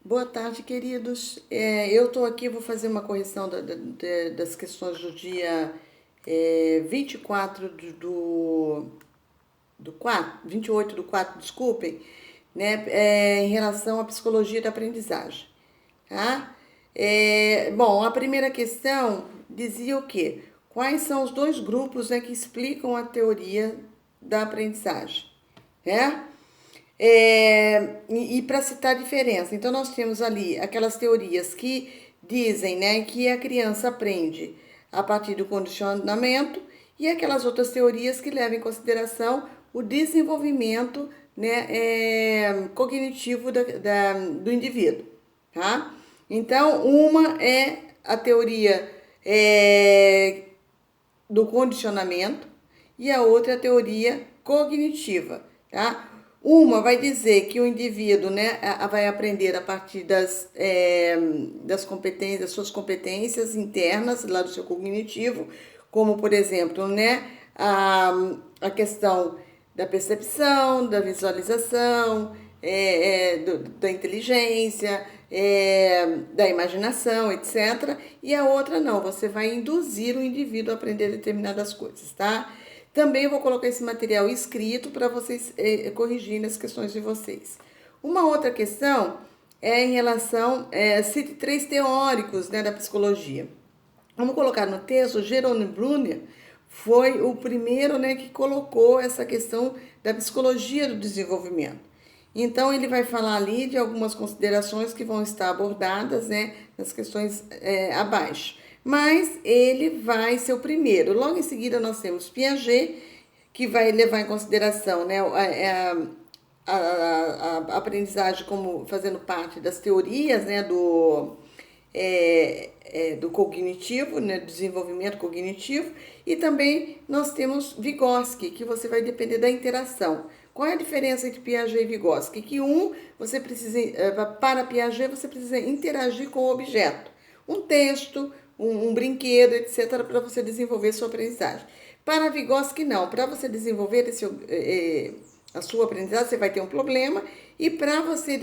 Boa tarde, queridos. Eu estou aqui, vou fazer uma correção das questões do dia 24 do 4, 28 do 4, desculpem, né, em relação à psicologia da aprendizagem. Tá? Bom, a primeira questão dizia o quê? Quais são os dois grupos, né, que explicam a teoria da aprendizagem? Né? E para citar a diferença, então nós temos ali aquelas teorias que dizem, né, que a criança aprende a partir do condicionamento e aquelas outras teorias que levam em consideração o desenvolvimento, né, cognitivo do indivíduo, tá? Então, uma é a teoria do condicionamento e a outra é a teoria cognitiva, tá? Uma vai dizer que o indivíduo, né, vai aprender a partir das competências, das suas competências internas, lá do seu cognitivo, como, por exemplo, né, a questão da percepção, da visualização, da inteligência, da imaginação, etc. E a outra não, você vai induzir o indivíduo a aprender determinadas coisas, tá? Também vou colocar esse material escrito para vocês corrigirem as questões de vocês. Uma outra questão é em relação, cite três teóricos, né, da psicologia. Vamos colocar no texto, Jerome Bruner foi o primeiro, né, que colocou essa questão da psicologia do desenvolvimento. Então, ele vai falar ali de algumas considerações que vão estar abordadas, né, nas questões abaixo. Mas ele vai ser o primeiro. Logo em seguida, nós temos Piaget, que vai levar em consideração, né, a aprendizagem como fazendo parte das teorias, né, do cognitivo, né, do desenvolvimento cognitivo, e também nós temos Vygotsky, que você vai depender da interação. Qual é a diferença entre Piaget e Vygotsky? Que você precisa, para Piaget, você precisa interagir com o objeto, um texto, um brinquedo, etc., para você desenvolver sua aprendizagem. Para Vygotsky, não. Para você desenvolver a sua aprendizagem, você vai ter um problema e para você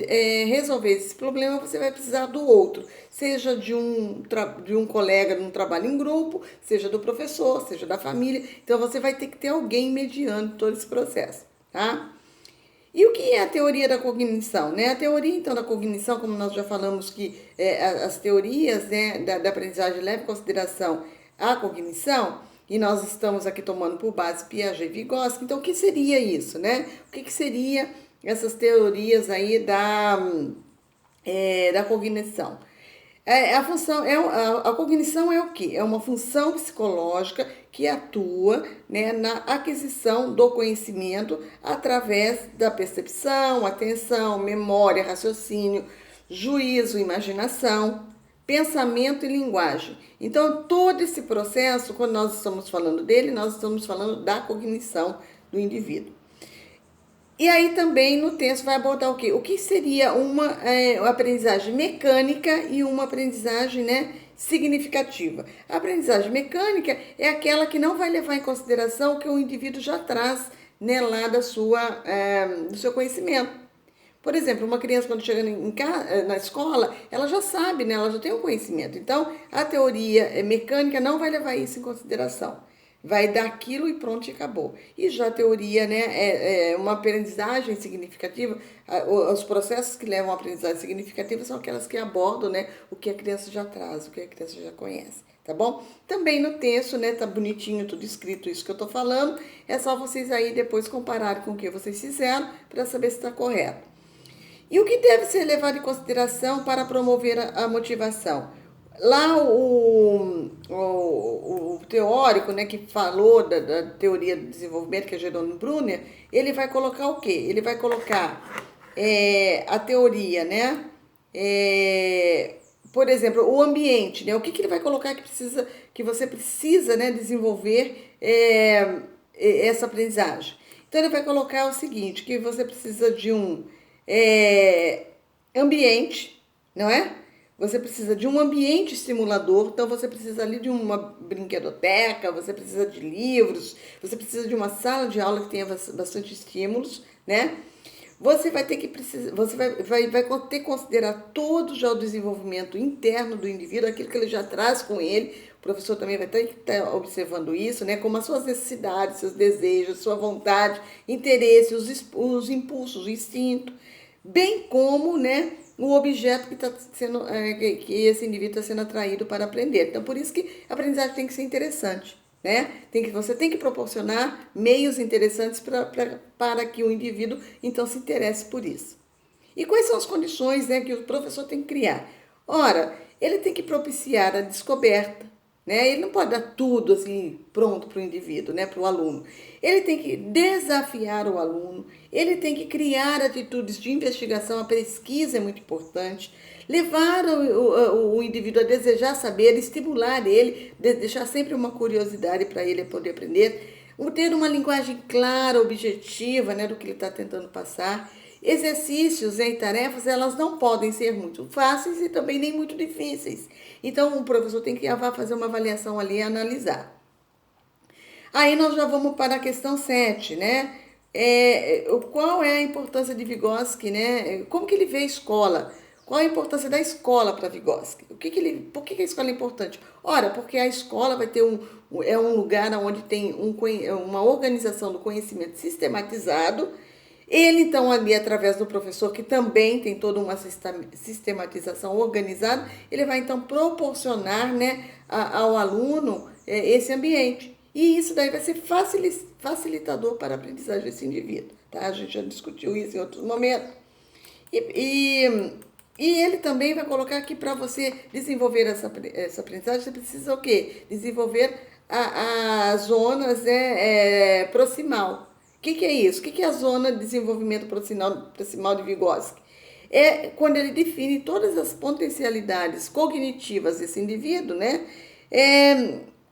resolver esse problema, você vai precisar do outro, seja de um colega num trabalho em grupo, seja do professor, seja da família. Então, você vai ter que ter alguém mediando todo esse processo, tá? E o que é a teoria da cognição? Né? A teoria, então, da cognição, como nós já falamos que as teorias, né, da aprendizagem levam em consideração a cognição, e nós estamos aqui tomando por base Piaget e Vygotsky, então o que seria isso? Né? O que seria essas teorias aí da cognição? A cognição é o quê? É uma função psicológica que atua, né, na aquisição do conhecimento através da percepção, atenção, memória, raciocínio, juízo, imaginação, pensamento e linguagem. Então, todo esse processo, quando nós estamos falando dele, nós estamos falando da cognição do indivíduo. E aí também no texto vai abordar o quê? O que seria uma aprendizagem mecânica e uma aprendizagem, né, significativa. A aprendizagem mecânica é aquela que não vai levar em consideração o que o indivíduo já traz, né, lá do seu conhecimento. Por exemplo, uma criança quando chega na escola, ela já sabe, né, ela já tem o conhecimento. Então, a teoria mecânica não vai levar isso em consideração. Vai dar aquilo e pronto, e acabou. E já a teoria, né, uma aprendizagem significativa, os processos que levam a aprendizagem significativa são aquelas que abordam, né, o que a criança já traz, o que a criança já conhece, tá bom? Também no texto, né, tá bonitinho, tudo escrito isso que eu tô falando, é só vocês aí depois compararem com o que vocês fizeram para saber se está correto. E o que deve ser levado em consideração para promover a motivação? Lá o teórico, né, que falou da teoria do desenvolvimento, que é Jerome Bruner, ele vai colocar o quê? Ele vai colocar a teoria, né? Por exemplo, o ambiente, né? O que ele vai colocar que você precisa, né, desenvolver essa aprendizagem? Então ele vai colocar o seguinte, que você precisa de um ambiente, não é? Você precisa de um ambiente estimulador, então você precisa ali de uma brinquedoteca, você precisa de livros, você precisa de uma sala de aula que tenha bastante estímulos, né? você vai ter que você vai ter que considerar todo já o desenvolvimento interno do indivíduo, aquilo que ele já traz com ele. O professor também vai ter que estar observando isso, né? Como as suas necessidades, seus desejos, sua vontade, interesse, os impulsos, o instinto, bem como, né, o objeto que está sendo, que esse indivíduo está sendo atraído para aprender. Então, por isso que a aprendizagem tem que ser interessante. Né? Você tem que proporcionar meios interessantes para que o indivíduo, então, se interesse por isso. E quais são as condições, né, que o professor tem que criar? Ora, ele tem que propiciar a descoberta, né? Ele não pode dar tudo assim pronto para o indivíduo, né, para o aluno. Ele tem que desafiar o aluno, ele tem que criar atitudes de investigação, a pesquisa é muito importante, levar o indivíduo a desejar saber, estimular ele, deixar sempre uma curiosidade para ele poder aprender, ter uma linguagem clara, objetiva, né, do que ele está tentando passar. Exercícios e tarefas, elas não podem ser muito fáceis e também nem muito difíceis. Então, o professor tem que fazer uma avaliação ali e analisar. Aí nós já vamos para a questão 7, né? Qual é a importância de Vygotsky, né? Como que ele vê a escola? Qual a importância da escola para Vygotsky? Por que a escola é importante? Ora, porque a escola vai ter um lugar onde tem uma organização do conhecimento sistematizado. Ele, então, ali, através do professor, que também tem toda uma sistematização organizada, ele vai, então, proporcionar, né, ao aluno esse ambiente. E isso daí vai ser facilitador para a aprendizagem desse indivíduo. Tá? A gente já discutiu isso em outros momentos. E ele também vai colocar que para você desenvolver essa aprendizagem, você precisa o quê? Desenvolver as zonas proximal. O que é isso? O que é a zona de desenvolvimento proximal de Vygotsky? É quando ele define todas as potencialidades cognitivas desse indivíduo, né?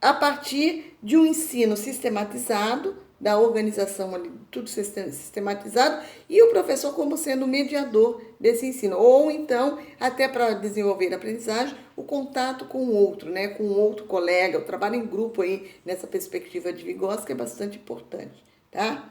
A partir de um ensino sistematizado, da organização ali, tudo sistematizado, e o professor como sendo o mediador desse ensino. Ou então, até para desenvolver a aprendizagem, o contato com o outro, né? Com o outro colega, o trabalho em grupo aí, nessa perspectiva de Vygotsky é bastante importante, tá?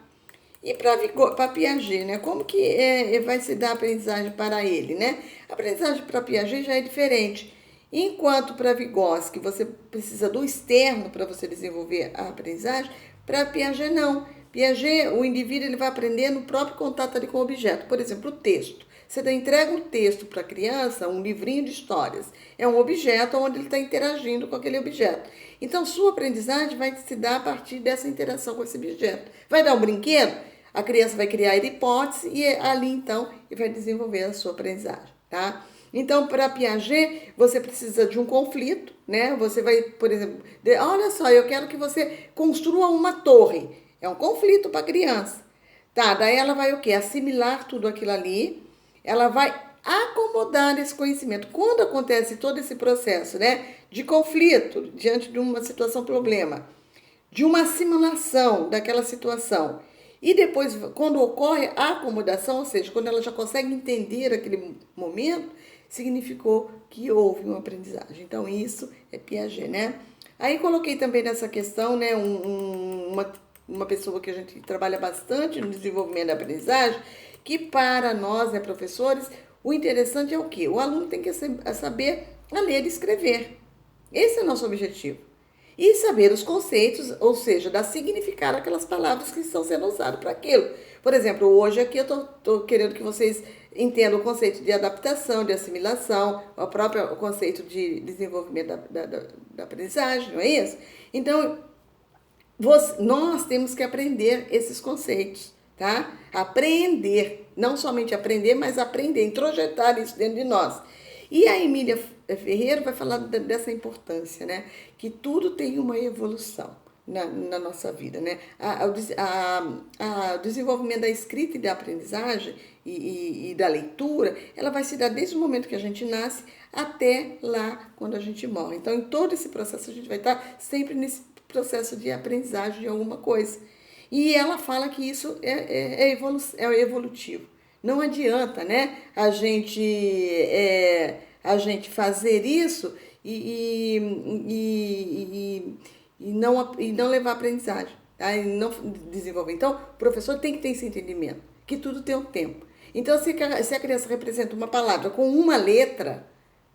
E para Piaget, né? Como que vai se dar a aprendizagem para ele, né? A aprendizagem para Piaget já é diferente. Enquanto para Vygotsky você precisa do externo para você desenvolver a aprendizagem, para Piaget não. Piaget, o indivíduo ele vai aprender no próprio contato ali com o objeto. Por exemplo, o texto. Você entrega um texto para a criança, um livrinho de histórias. É um objeto onde ele está interagindo com aquele objeto. Então, sua aprendizagem vai se dar a partir dessa interação com esse objeto. Vai dar um brinquedo? A criança vai criar a hipótese e ali, então, ele vai desenvolver a sua aprendizagem, tá? Então, para Piaget, você precisa de um conflito, né? Você vai, por exemplo, olha só, eu quero que você construa uma torre. É um conflito para a criança. Tá, daí ela vai o quê? Assimilar tudo aquilo ali, ela vai acomodar esse conhecimento. Quando acontece todo esse processo, né, de conflito diante de uma situação problema, de uma assimilação daquela situação, e depois, quando ocorre a acomodação, ou seja, quando ela já consegue entender aquele momento, significou que houve uma aprendizagem. Então, isso é Piaget, né? Aí coloquei também nessa questão, né, uma pessoa que a gente trabalha bastante no desenvolvimento da aprendizagem, que para nós, né, professores, o interessante é o quê? O aluno tem que saber a ler e escrever. Esse é o nosso objetivo. E saber os conceitos, ou seja, dar significado àquelas palavras que estão sendo usadas para aquilo. Por exemplo, hoje aqui eu estou querendo que vocês entendam o conceito de adaptação, de assimilação, o conceito de desenvolvimento da aprendizagem, não é isso? Então, nós temos que aprender esses conceitos, tá? Aprender, não somente aprender, mas aprender, introjetar isso dentro de nós. E a Emília Ferreira vai falar dessa importância, né? Que tudo tem uma evolução na nossa vida, né? O desenvolvimento da escrita e da aprendizagem e da leitura, ela vai se dar desde o momento que a gente nasce até lá quando a gente morre. Então, em todo esse processo, a gente vai estar sempre nesse processo de aprendizagem de alguma coisa. E ela fala que isso é evolutivo. Não adianta, né, a gente fazer isso e não levar a aprendizagem, tá? E não desenvolver. Então, o professor tem que ter esse entendimento, que tudo tem um tempo. Então, se a criança representa uma palavra com uma letra,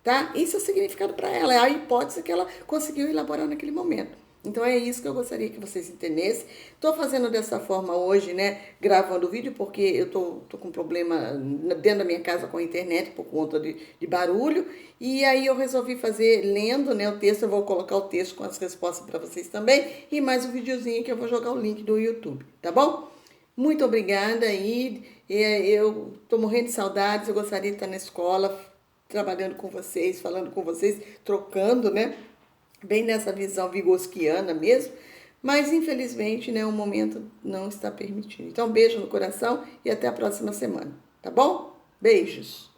tá? Isso é o significado para ela, é a hipótese que ela conseguiu elaborar naquele momento. Então é isso que eu gostaria que vocês entendessem. Estou fazendo dessa forma hoje, né? Gravando o vídeo, porque eu tô com problema dentro da minha casa com a internet por conta de barulho. E aí eu resolvi fazer lendo, né, o texto. Eu vou colocar o texto com as respostas para vocês também. E mais um videozinho que eu vou jogar o link do YouTube, tá bom? Muito obrigada aí. Eu tô morrendo de saudades. Eu gostaria de estar na escola, trabalhando com vocês, falando com vocês, trocando, né? Bem nessa visão vigosquiana mesmo, mas infelizmente, né, o momento não está permitindo. Então, beijo no coração e até a próxima semana, tá bom? Beijos!